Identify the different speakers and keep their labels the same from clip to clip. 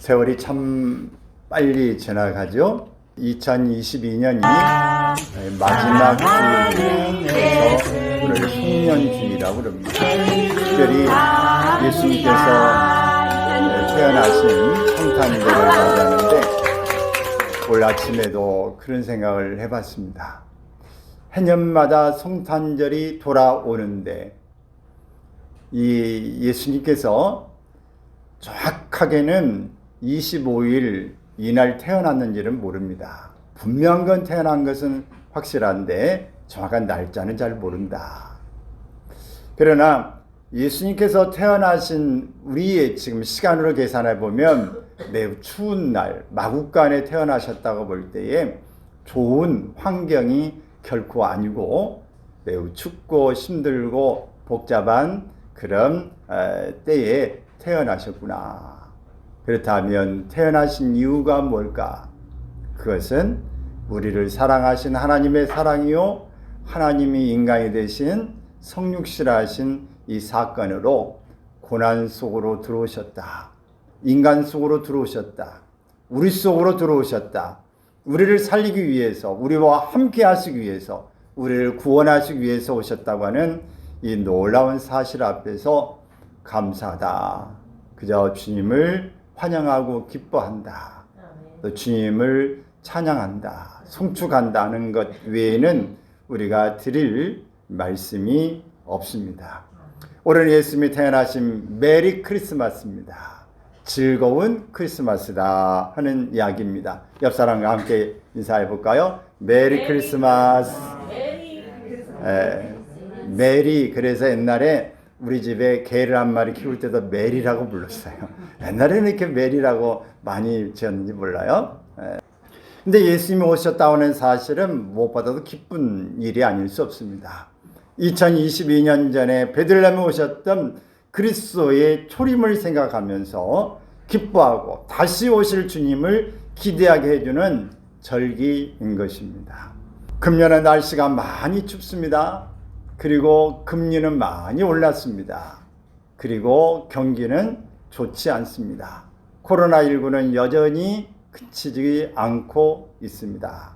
Speaker 1: 세월이 참 빨리 지나가죠. 2022년이 마지막 주일에서 오늘 송년주일이라고 그럽니다. 특별히 예수님께서 태어나신 성탄절을 맞이하는데 오늘 아침에도 그런 생각을 해봤습니다. 해년마다 성탄절이 돌아오는데 이 예수님께서 정확하게는 25일 이날 태어났는지는 모릅니다. 분명한 건 태어난 것은 확실한데 정확한 날짜는 잘 모른다. 그러나 예수님께서 태어나신 우리의 지금 시간으로 계산해 보면 매우 추운 날, 마국간에 태어나셨다고 볼 때에 좋은 환경이 결코 아니고 매우 춥고 힘들고 복잡한 그런 때에 태어나셨구나. 그렇다면 태어나신 이유가 뭘까? 그것은 우리를 사랑하신 하나님의 사랑이요, 하나님이 인간이 되신 성육신하신 이 사건으로 고난 속으로 들어오셨다. 인간 속으로 들어오셨다. 우리 속으로 들어오셨다. 우리를 살리기 위해서, 우리와 함께 하시기 위해서, 우리를 구원하시기 위해서 오셨다고 하는 이 놀라운 사실 앞에서 감사하다. 그저 주님을 환영하고 기뻐한다. 또 주님을 찬양한다. 송축한다는 것 외에는 우리가 드릴 말씀이 없습니다. 오늘 예수님이 태어나신 메리 크리스마스입니다. 즐거운 크리스마스다 하는 이야기입니다. 옆 사람과 함께 인사해 볼까요? 메리 크리스마스. 메리. 그래서 옛날에 우리 집에 개를 한 마리 키울 때도 메리라고 불렀어요. 옛날에는 이렇게 메리라고 많이 지었는지 몰라요. 근데 예수님이 오셨다는 사실은 무엇보다도 기쁜 일이 아닐 수 없습니다. 2022년 전에 베들레헴에 오셨던 그리스도의 초림을 생각하면서 기뻐하고 다시 오실 주님을 기대하게 해주는 절기인 것입니다. 금년에 날씨가 많이 춥습니다. 그리고 금리는 많이 올랐습니다. 그리고 경기는 좋지 않습니다. 코로나19는 여전히 그치지 않고 있습니다.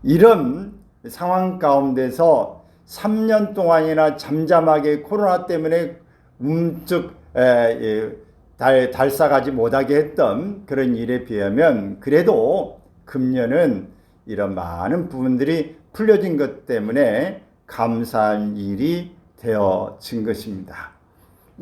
Speaker 1: 이런 상황 가운데서 3년 동안이나 잠잠하게 코로나 때문에 달싹하지 못하게 했던 그런 일에 비하면 그래도 금년은 이런 많은 부분들이 풀려진 것 때문에 감사한 일이 되어진 것입니다.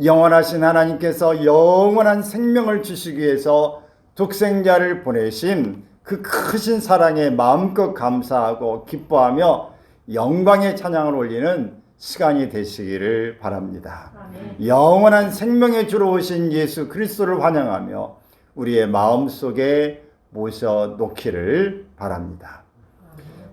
Speaker 1: 영원하신 하나님께서 영원한 생명을 주시기 위해서 독생자를 보내신 그 크신 사랑에 마음껏 감사하고 기뻐하며 영광의 찬양을 올리는 시간이 되시기를 바랍니다. 아멘. 영원한 생명의 주로 오신 예수 그리스도를 환영하며 우리의 마음속에 모셔놓기를 바랍니다.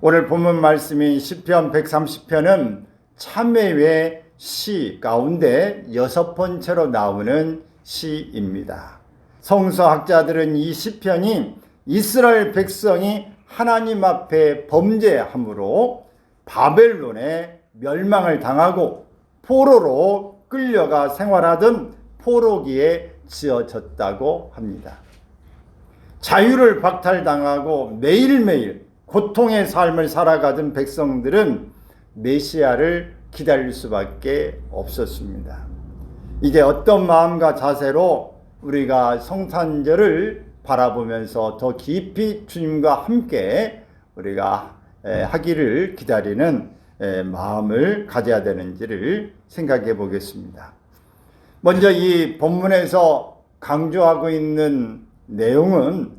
Speaker 1: 오늘 본문 말씀인 시편 130편은 참회의 시 가운데 6번째로 나오는 시입니다. 성서학자들은 이 시편이 이스라엘 백성이 하나님 앞에 범죄함으로 바벨론에 멸망을 당하고 포로로 끌려가 생활하던 포로기에 지어졌다고 합니다. 자유를 박탈당하고 매일매일 고통의 삶을 살아가던 백성들은 메시아를 기다릴 수밖에 없었습니다. 이제 어떤 마음과 자세로 우리가 성탄절을 바라보면서 더 깊이 주님과 함께 우리가 하기를 기다리는 마음을 가져야 되는지를 생각해 보겠습니다. 먼저 이 본문에서 강조하고 있는 내용은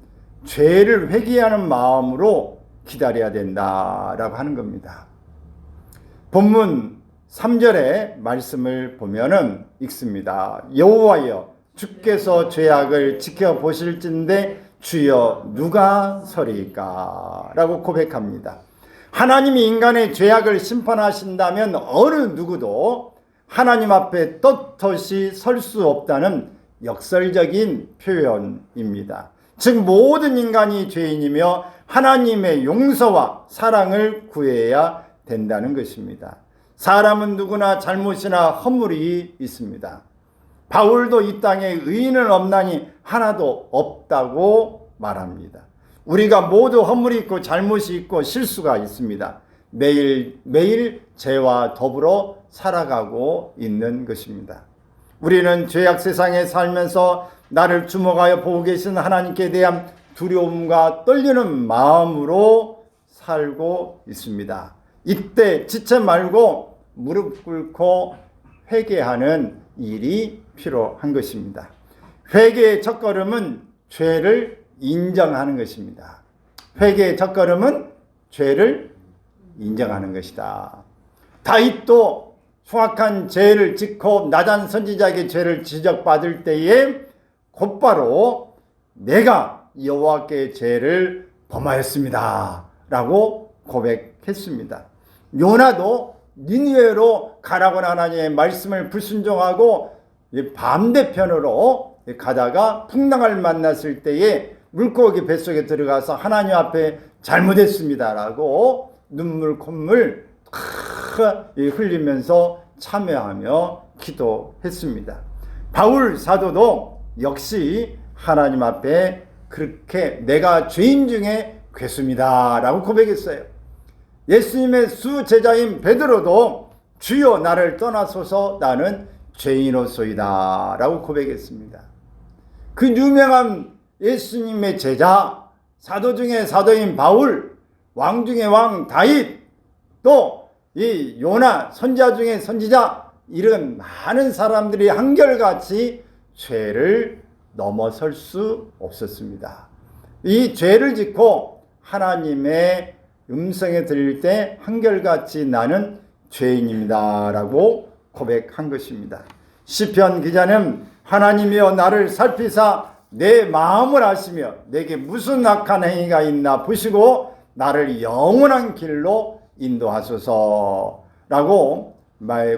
Speaker 1: 죄를 회개하는 마음으로 기다려야 된다라고 하는 겁니다. 본문 3절의 말씀을 보면은 읽습니다. 여호와여 주께서 죄악을 지켜보실진데 주여 누가 서리까? 라고 고백합니다. 하나님이 인간의 죄악을 심판하신다면 어느 누구도 하나님 앞에 떳떳이 설 수 없다는 역설적인 표현입니다. 즉 모든 인간이 죄인이며 하나님의 용서와 사랑을 구해야 된다는 것입니다. 사람은 누구나 잘못이나 허물이 있습니다. 바울도 이 땅에 의인은 없나니 하나도 없다고 말합니다. 우리가 모두 허물이 있고 잘못이 있고 실수가 있습니다. 매일 죄와 더불어 살아가고 있는 것입니다. 우리는 죄악 세상에 살면서 나를 주목하여 보고 계신 하나님께 대한 두려움과 떨리는 마음으로 살고 있습니다. 이때 지체 말고 무릎 꿇고 회개하는 일이 필요한 것입니다. 회개의 첫걸음은 죄를 인정하는 것입니다. 회개의 첫걸음은 죄를 인정하는 것이다. 다윗도 흉악한 죄를 짓고 나단 선지자에게 죄를 지적받을 때에 곧바로 내가 여호와께 죄를 범하였습니다 라고 고백했습니다. 요나도 니느웨로 가라고 하나님의 말씀을 불순종하고 반대편으로 가다가 풍랑을 만났을 때에 물고기 뱃속에 들어가서 하나님 앞에 잘못했습니다라고 눈물 콧물 흘리면서 참여하며 기도했습니다. 바울 사도도 역시 하나님 앞에 그렇게 내가 죄인 중에 괴수입니다 라고 고백했어요. 예수님의 수제자인 베드로도 주여 나를 떠나소서 나는 죄인으로소이다 라고 고백했습니다. 그 유명한 예수님의 제자, 사도 중에 사도인 바울, 왕 중에 왕 다윗, 또 이 요나 선지자 중에 선지자, 이런 많은 사람들이 한결같이 죄를 넘어설 수 없었습니다. 이 죄를 짓고 하나님의 음성에 들릴 때 한결같이 나는 죄인입니다 라고 고백한 것입니다. 시편 기자는 하나님이여 나를 살피사 내 마음을 아시며 내게 무슨 악한 행위가 있나 보시고 나를 영원한 길로 인도하소서 라고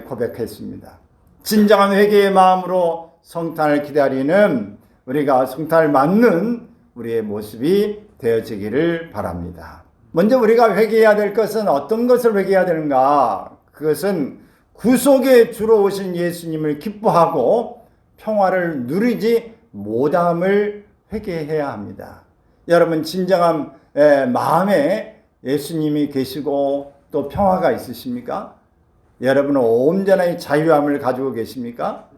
Speaker 1: 고백했습니다. 진정한 회개의 마음으로 성탄을 기다리는 우리가 성탄을 맞는 우리의 모습이 되어지기를 바랍니다. 먼저 우리가 회개해야 될 것은 어떤 것을 회개해야 되는가? 그것은 구속의 주로 오신 예수님을 기뻐하고 평화를 누리지 못함을 회개해야 합니다. 여러분 진정한 마음에 예수님이 계시고 또 평화가 있으십니까? 여러분은 온전한 자유함을 가지고 계십니까?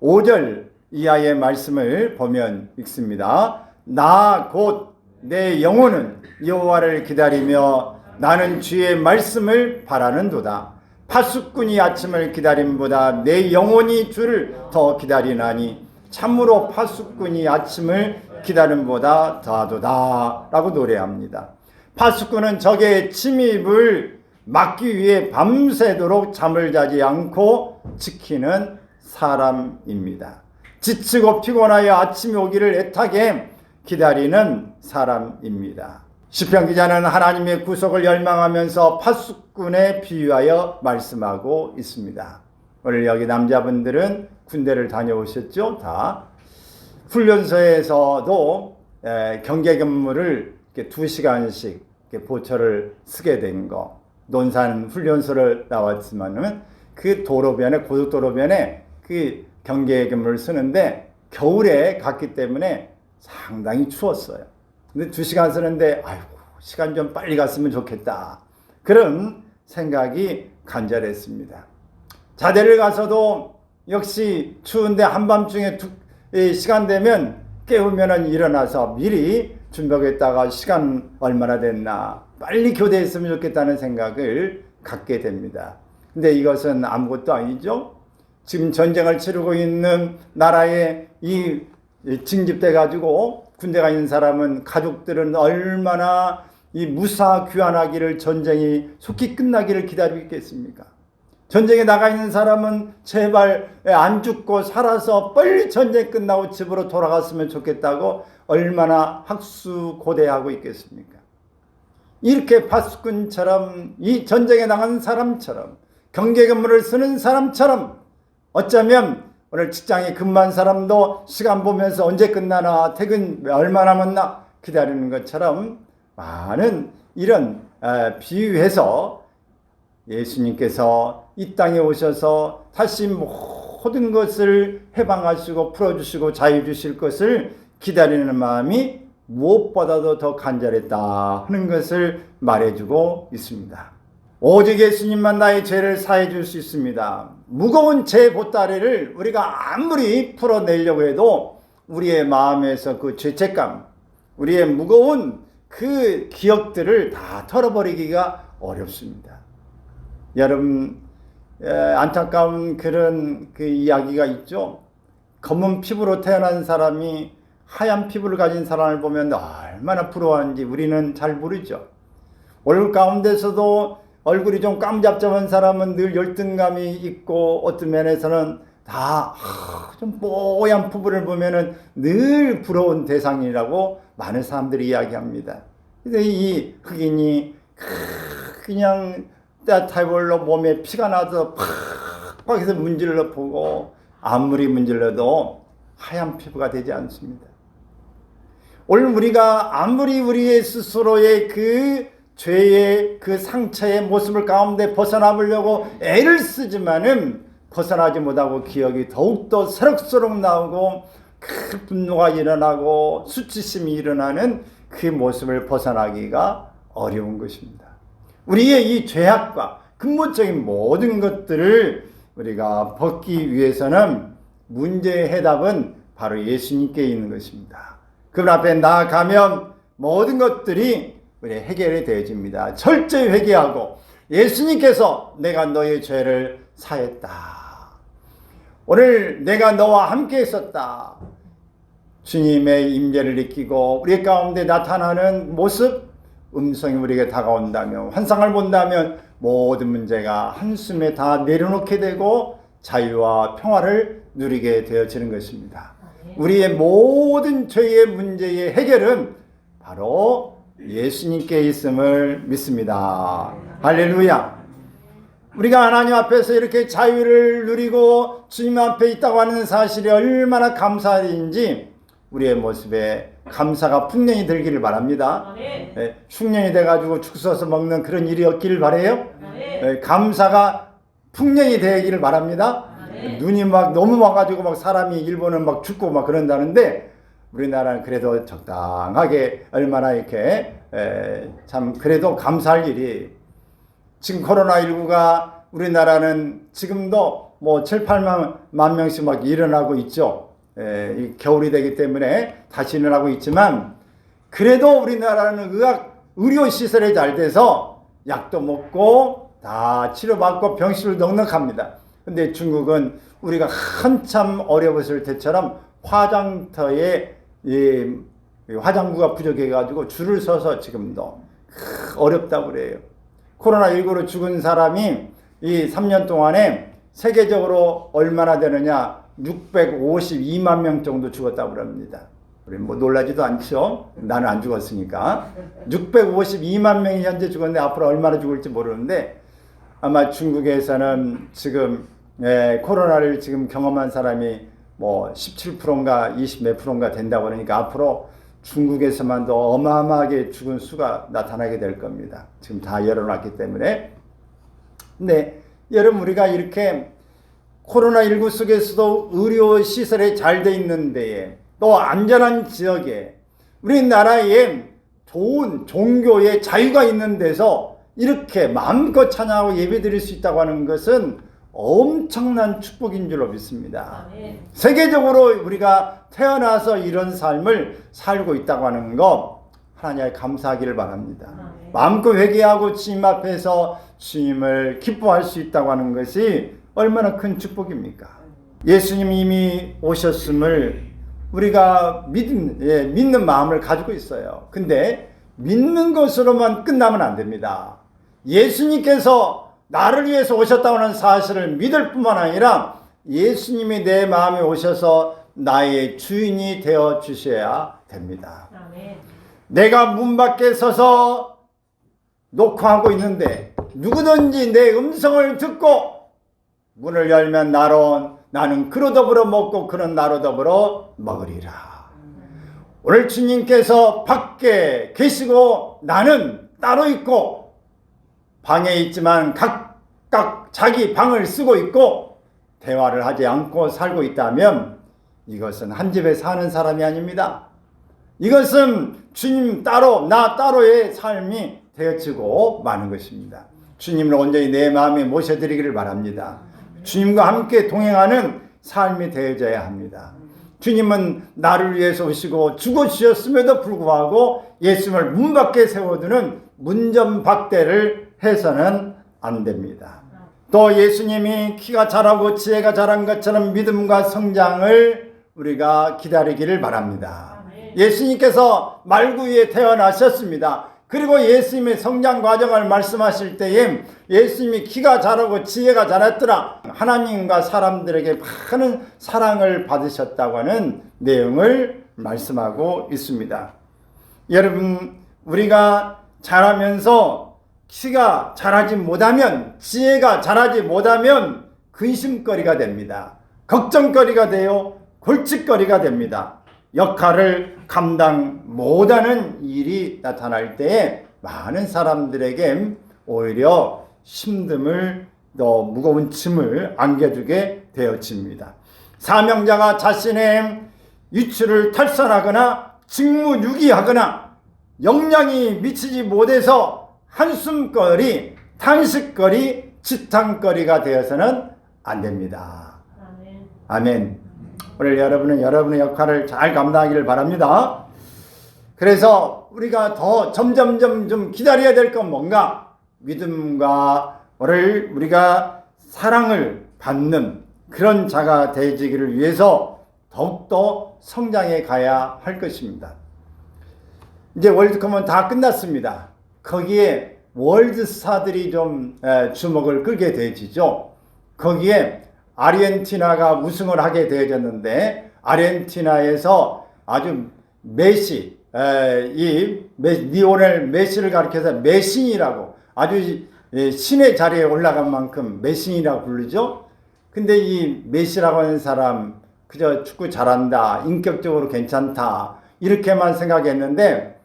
Speaker 1: 5절 이하의 말씀을 보면 읽습니다. 나 곧 내 영혼은 여호와를 기다리며 나는 주의 말씀을 바라는도다. 파수꾼이 아침을 기다림보다 내 영혼이 주를 더 기다리나니 참으로 파수꾼이 아침을 기다림보다 더하도다 라고 노래합니다. 파수꾼은 적의 침입을 막기 위해 밤새도록 잠을 자지 않고 지키는 사람입니다. 지치고 피곤하여 아침이 오기를 애타게 기다리는 사람입니다. 시편 기자는 하나님의 구속을 열망하면서 파수꾼에 비유하여 말씀하고 있습니다. 오늘 여기 남자분들은 군대를 다녀오셨죠? 다 훈련소에서도 경계 근무를 2시간씩 보초를 쓰게 된 거. 논산 훈련소를 나왔지만은 그 도로변에 고속도로변에 그 경계 근무를 쓰는데 겨울에 갔기 때문에 상당히 추웠어요. 근데 2시간 쓰는데 아이고 시간 좀 빨리 갔으면 좋겠다. 그런 생각이 간절했습니다. 자대를 가서도 역시 추운데 한밤중에 시간 되면 깨우면은 일어나서 미리 준비하겠다가 시간 얼마나 됐나 빨리 교대했으면 좋겠다는 생각을 갖게 됩니다. 근데 이것은 아무것도 아니죠. 지금 전쟁을 치르고 있는 나라에 이 징집돼 가지고 군대가 있는 사람은 가족들은 얼마나 이 무사 귀환하기를 전쟁이 속히 끝나기를 기다리고 있겠습니까? 전쟁에 나가 있는 사람은 제발 안 죽고 살아서 빨리 전쟁 끝나고 집으로 돌아갔으면 좋겠다고 얼마나 학수고대하고 있겠습니까? 이렇게 파수꾼처럼 이 전쟁에 나간 사람처럼 경계 근무를 쓰는 사람처럼 어쩌면 오늘 직장에 근무한 사람도 시간 보면서 언제 끝나나 퇴근 얼마 남았나 기다리는 것처럼 많은 이런 비유해서 예수님께서 이 땅에 오셔서 다시 모든 것을 해방하시고 풀어주시고 자유 주실 것을 기다리는 마음이 무엇보다도 더 간절했다 하는 것을 말해주고 있습니다. 오직 예수님만 나의 죄를 사해 줄 수 있습니다. 무거운 죄 보따리를 우리가 아무리 풀어내려고 해도 우리의 마음에서 그 죄책감, 우리의 무거운 그 기억들을 다 털어버리기가 어렵습니다. 여러분, 안타까운 그런 그 이야기가 있죠. 검은 피부로 태어난 사람이 하얀 피부를 가진 사람을 보면 얼마나 부러워하는지 우리는 잘 모르죠. 얼굴 가운데서도 얼굴이 좀 깜잡잡한 사람은 늘 열등감이 있고, 어떤 면에서는 다 좀 뽀얀 피부를 보면은 늘 부러운 대상이라고 많은 사람들이 이야기합니다. 근데 이 흑인이 그냥 따타볼로 몸에 피가 나서 팍 해서 문질러 보고 아무리 문질러도 하얀 피부가 되지 않습니다. 오늘 우리가 아무리 우리의 스스로의 그 죄의 그 상처의 모습을 가운데 벗어나보려고 애를 쓰지만은 벗어나지 못하고 기억이 더욱더 새록새록 나오고 그 분노가 일어나고 수치심이 일어나는 그 모습을 벗어나기가 어려운 것입니다. 우리의 이 죄악과 근본적인 모든 것들을 우리가 벗기 위해서는 문제의 해답은 바로 예수님께 있는 것입니다. 그분 앞에 나아가면 모든 것들이 우리 해결이 되어집니다. 철저히 회개하고 예수님께서 내가 너의 죄를 사했다. 오늘 내가 너와 함께 있었다. 주님의 임재를 느끼고 우리 가운데 나타나는 모습, 음성이 우리에게 다가온다면, 환상을 본다면 모든 문제가 한숨에 다 내려놓게 되고 자유와 평화를 누리게 되어지는 것입니다. 우리의 모든 죄의 문제의 해결은 바로 예수님께 있음을 믿습니다. 할렐루야. 우리가 하나님 앞에서 이렇게 자유를 누리고 주님 앞에 있다고 하는 사실이 얼마나 감사한지 우리의 모습에 감사가 풍년이 들기를 바랍니다. 흉년이 돼가지고 죽 써서 먹는 그런 일이 없기를 바라요. 감사가 풍년이 되기를 바랍니다. 눈이 막 너무 와가지고 막 사람이 일본은 막 죽고 막 그런다는데 우리나라는 그래도 적당하게 얼마나 이렇게 참 그래도 감사할 일이, 지금 코로나19가 우리나라는 지금도 뭐 7, 8만 명씩 막 일어나고 있죠. 겨울이 되기 때문에 다시 일어나고 있지만 그래도 우리나라는 의료시설이 잘 돼서 약도 먹고 다 치료받고 병실을 넉넉합니다. 근데 중국은 우리가 한참 어려웠을 때처럼 화장터에 화장구가 부족해가지고 줄을 서서 지금도 어렵다고 그래요. 코로나19로 죽은 사람이 이 3년 동안에 세계적으로 얼마나 되느냐, 652만 명 정도 죽었다고 합니다. 우리 뭐 놀라지도 않죠. 나는 안 죽었으니까. 652만 명이 현재 죽었는데 앞으로 얼마나 죽을지 모르는데, 아마 중국에서는 지금 코로나를 지금 경험한 사람이 뭐 17%인가 20 몇 %인가 된다고 그러니까 앞으로 중국에서만도 어마어마하게 죽은 수가 나타나게 될 겁니다. 지금 다 열어놨기 때문에. 근데 여러분, 우리가 이렇게 코로나19 속에서도 의료시설이 잘 돼 있는 데에, 또 안전한 지역에, 우리나라에 좋은 종교의 자유가 있는 데서 이렇게 마음껏 찬양하고 예배드릴 수 있다고 하는 것은 엄청난 축복인 줄로 믿습니다. 세계적으로 우리가 태어나서 이런 삶을 살고 있다고 하는 것, 하나님께 감사하기를 바랍니다. 마음껏 회개하고 주님 앞에서 주님을 기뻐할 수 있다고 하는 것이 얼마나 큰 축복입니까? 예수님이 이미 오셨음을 우리가 믿는 마음을 가지고 있어요. 근데 믿는 것으로만 끝나면 안 됩니다. 예수님께서 나를 위해서 오셨다고 하는 사실을 믿을 뿐만 아니라 예수님이 내 마음에 오셔서 나의 주인이 되어 주셔야 됩니다. 아멘. 내가 문 밖에 서서 녹화하고 있는데 누구든지 내 음성을 듣고 문을 열면 나는 그로 더불어 먹고 그는 나로 더불어 먹으리라. 오늘 주님께서 밖에 계시고 나는 따로 있고 방에 있지만 각각 자기 방을 쓰고 있고 대화를 하지 않고 살고 있다면 이것은 한 집에 사는 사람이 아닙니다. 이것은 주님 따로 나 따로의 삶이 되어지고 마는 것입니다. 주님을 온전히 내 마음에 모셔드리기를 바랍니다. 주님과 함께 동행하는 삶이 되어져야 합니다. 주님은 나를 위해서 오시고 죽어주셨음에도 불구하고 예수님을 문 밖에 세워두는 문전박대를 해서는 안 됩니다. 또 예수님이 키가 자라고 지혜가 자란 것처럼 믿음과 성장을 우리가 기다리기를 바랍니다. 예수님께서 말구 위에 태어나셨습니다. 그리고 예수님의 성장 과정을 말씀하실 때에 예수님이 키가 자라고 지혜가 자랐더라. 하나님과 사람들에게 많은 사랑을 받으셨다고 하는 내용을 말씀하고 있습니다. 여러분, 우리가 자라면서 키가 자라지 못하면, 지혜가 자라지 못하면 근심거리가 됩니다. 걱정거리가 되어 골칫거리가 됩니다. 역할을 감당 못하는 일이 나타날 때에 많은 사람들에게 오히려 힘듦을, 더 무거운 짐을 안겨주게 되어집니다. 사명자가 자신의 위치를 탈선하거나 직무유기하거나 역량이 미치지 못해서 한숨거리, 탄식거리, 지탄거리가 되어서는 안 됩니다. 아멘. 오늘 여러분은 여러분의 역할을 잘 감당하기를 바랍니다. 그래서 우리가 더 점점점 좀 기다려야 될 건 뭔가? 믿음과 우리가 사랑을 받는 그런 자가 되어지기를 위해서 더욱더 성장해 가야 할 것입니다. 이제 월드컵은 다 끝났습니다. 거기에 월드스타들이 좀 주목을 끌게 되어지죠. 거기에 아르헨티나가 우승을 하게 되어졌는데, 아르헨티나에서 아주 메시, 리오넬 메시를 가리켜서 메신이라고, 아주 신의 자리에 올라간 만큼 메신이라고 부르죠. 근데 이 메시라고 하는 사람 그저 축구 잘한다, 인격적으로 괜찮다 이렇게만 생각했는데,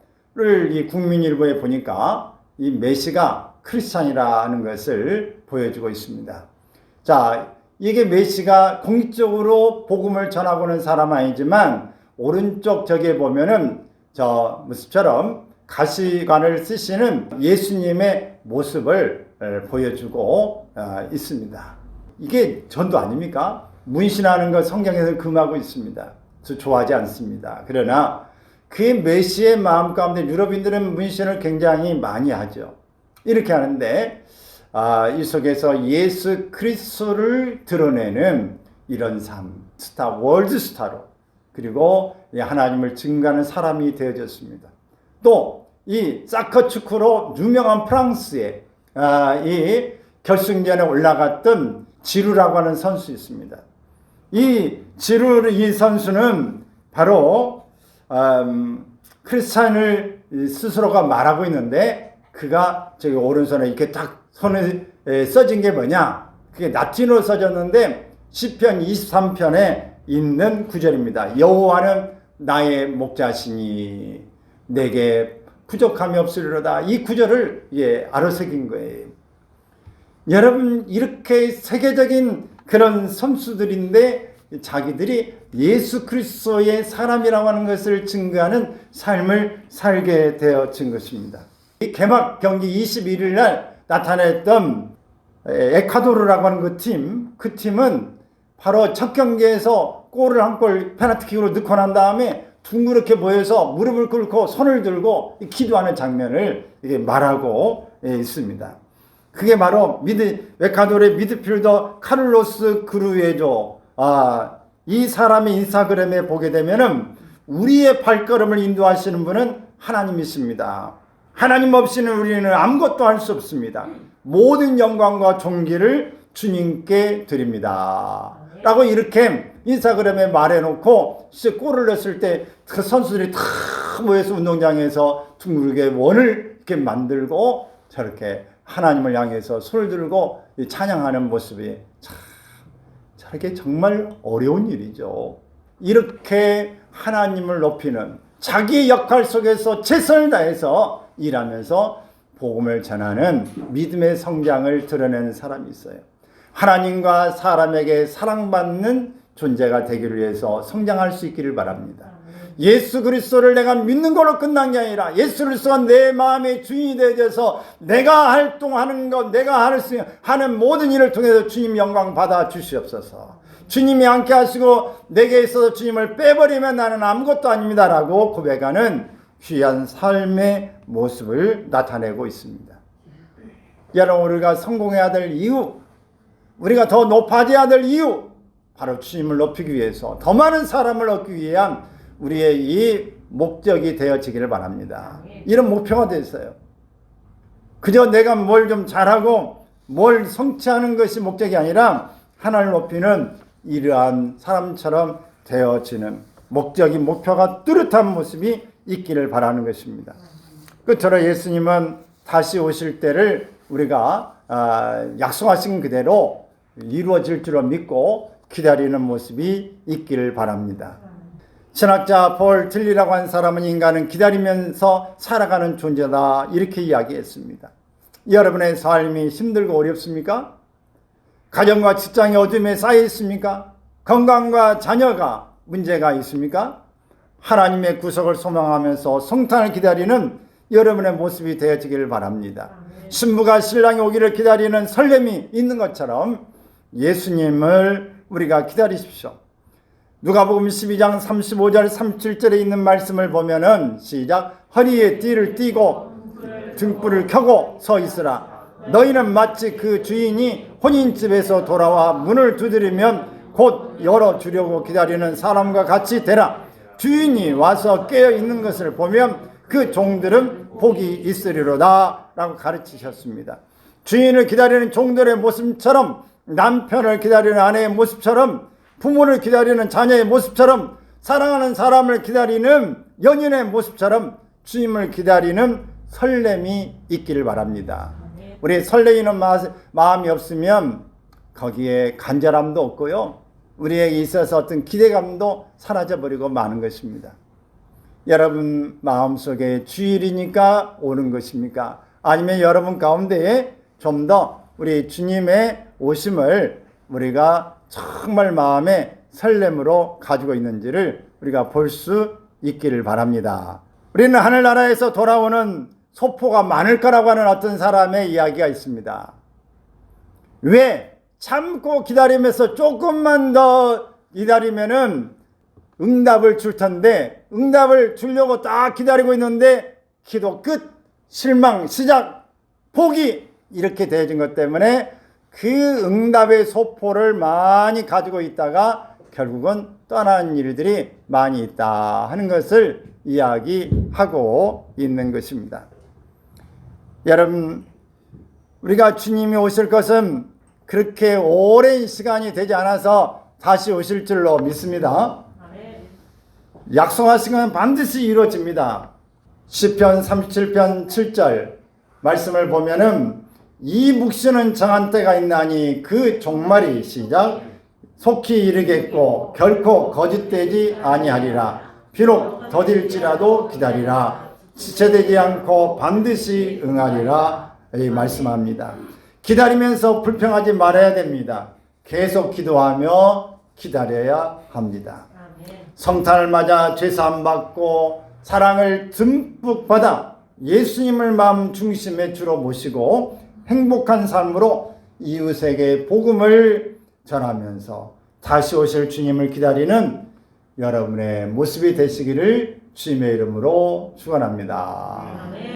Speaker 1: 이 국민일보에 보니까 이 메시가 크리스찬이라는 것을 보여주고 있습니다. 자, 이게 메시가 공식적으로 복음을 전하고는 사람 아니지만 오른쪽 저기에 보면은 저 모습처럼 가시관을 쓰시는 예수님의 모습을 보여주고 있습니다. 이게 전도 아닙니까? 문신하는 것 성경에서 금하고 있습니다. 저 좋아하지 않습니다. 그러나 그 메시의 마음 가운데 유럽인들은 문신을 굉장히 많이 하죠. 이렇게 하는데 이 속에서 예수 그리스도를 드러내는 이런 삶, 월드스타로, 그리고 하나님을 증거하는 사람이 되어졌습니다. 또 이 사커 축구로 유명한 프랑스의 이 결승전에 올라갔던 지루라고 하는 선수 있습니다. 이 선수는 바로 크리스찬을 스스로가 말하고 있는데, 그가 저기 오른손에 이렇게 딱 손에 써진 게 뭐냐? 그게 라틴어로 써졌는데 시편 23편에 있는 구절입니다. 여호와는 나의 목자시니 내게 부족함이 없으리로다. 이 구절을 아로새긴 거예요. 여러분, 이렇게 세계적인 그런 선수들인데 자기들이 예수 그리스도의 사람이라고 하는 것을 증거하는 삶을 살게 되어진 것입니다. 이 개막 경기 21일 날 나타냈던 에콰도르라고 하는 그 팀은 바로 첫 경기에서 골을 한 골 페널티킥으로 넣고 난 다음에 둥그렇게 모여서 무릎을 꿇고 손을 들고 기도하는 장면을 말하고 있습니다. 그게 바로 에콰도르의 미드필더 카를로스 그루에조. 이 사람의 인스타그램에 보게 되면은 우리의 발걸음을 인도하시는 분은 하나님이십니다. 하나님 없이는 우리는 아무것도 할 수 없습니다. 모든 영광과 존귀를 주님께 드립니다. 라고 이렇게 인스타그램에 말해놓고 골을 넣었을 때 그 선수들이 다 모여서 운동장에서 둥그렇게 원을 이렇게 만들고 저렇게 하나님을 향해서 손을 들고 찬양하는 모습이 참 저렇게 정말 어려운 일이죠. 이렇게 하나님을 높이는 자기의 역할 속에서 최선을 다해서 일하면서 복음을 전하는 믿음의 성장을 드러내는 사람이 있어요. 하나님과 사람에게 사랑받는 존재가 되기를 위해서 성장할 수 있기를 바랍니다. 예수 그리스도를 내가 믿는 걸로 끝난 게 아니라 예수 그리스도가 내 마음의 주인이 되어서 내가 활동하는 것, 내가 하는 모든 일을 통해서 주님 영광 받아 주시옵소서. 주님이 함께 하시고 내게 있어서 주님을 빼버리면 나는 아무것도 아닙니다라고 고백하는 귀한 삶의 모습을 나타내고 있습니다. 여러분, 우리가 성공해야 될 이유, 우리가 더 높아져야 될 이유, 바로 주님을 높이기 위해서 더 많은 사람을 얻기 위한 우리의 이 목적이 되어지기를 바랍니다. 이런 목표가 됐어요. 그저 내가 뭘 좀 잘하고 뭘 성취하는 것이 목적이 아니라 하나님을 높이는 이러한 사람처럼 되어지는 목적이, 목표가 뚜렷한 모습이 있기를 바라는 것입니다. 끝으로 예수님은 다시 오실 때를 우리가 약속하신 그대로 이루어질 줄로 믿고 기다리는 모습이 있기를 바랍니다. 신학자 폴 틀리라고 한 사람은 인간은 기다리면서 살아가는 존재다, 이렇게 이야기했습니다. 여러분의 삶이 힘들고 어렵습니까? 가정과 직장이 어둠에 쌓여 있습니까? 건강과 자녀가 문제가 있습니까? 하나님의 구속을 소망하면서 성탄을 기다리는 여러분의 모습이 되어지기를 바랍니다. 신부가 신랑이 오기를 기다리는 설렘이 있는 것처럼 예수님을 우리가 기다리십시오. 누가복음 12장 35절 37절에 있는 말씀을 보면은 시작. 허리에 띠를 띠고 등불을 켜고 서 있으라. 너희는 마치 그 주인이 혼인집에서 돌아와 문을 두드리면 곧 열어주려고 기다리는 사람과 같이 되라. 주인이 와서 깨어 있는 것을 보면 그 종들은 복이 있으리로다 라고 가르치셨습니다. 주인을 기다리는 종들의 모습처럼, 남편을 기다리는 아내의 모습처럼, 부모를 기다리는 자녀의 모습처럼, 사랑하는 사람을 기다리는 연인의 모습처럼 주님을 기다리는 설렘이 있기를 바랍니다. 우리 설레이는 마음이 없으면 거기에 간절함도 없고요, 우리에게 있어서 어떤 기대감도 사라져버리고 마는 것입니다. 여러분 마음속에 주일이니까 오는 것입니까? 아니면 여러분 가운데에 좀 더 우리 주님의 오심을 우리가 정말 마음의 설렘으로 가지고 있는지를 우리가 볼 수 있기를 바랍니다. 우리는 하늘나라에서 돌아오는 소포가 많을 거라고 하는 어떤 사람의 이야기가 있습니다. 왜? 참고 기다리면서 조금만 더 기다리면은 응답을 줄 텐데, 응답을 주려고 딱 기다리고 있는데 기도 끝, 실망, 시작, 포기, 이렇게 되어진 것 때문에 그 응답의 소포를 많이 가지고 있다가 결국은 떠나는 일들이 많이 있다 하는 것을 이야기하고 있는 것입니다. 여러분, 우리가 주님이 오실 것은 그렇게 오랜 시간이 되지 않아서 다시 오실 줄로 믿습니다. 약속하신 건 반드시 이루어집니다. 시편 37편 7절 말씀을 보면은 이 묵시는 정한 때가 있나니 그 종말이 시작 속히 이르겠고 결코 거짓되지 아니하리라. 비록 더딜지라도 기다리라. 지체되지 않고 반드시 응하리라. 이 말씀합니다. 기다리면서 불평하지 말아야 됩니다. 계속 기도하며 기다려야 합니다. 성탄을 맞아 죄사함 받고 사랑을 듬뿍 받아 예수님을 마음 중심에 주로 모시고 행복한 삶으로 이웃에게 복음을 전하면서 다시 오실 주님을 기다리는 여러분의 모습이 되시기를 주님의 이름으로 축원합니다.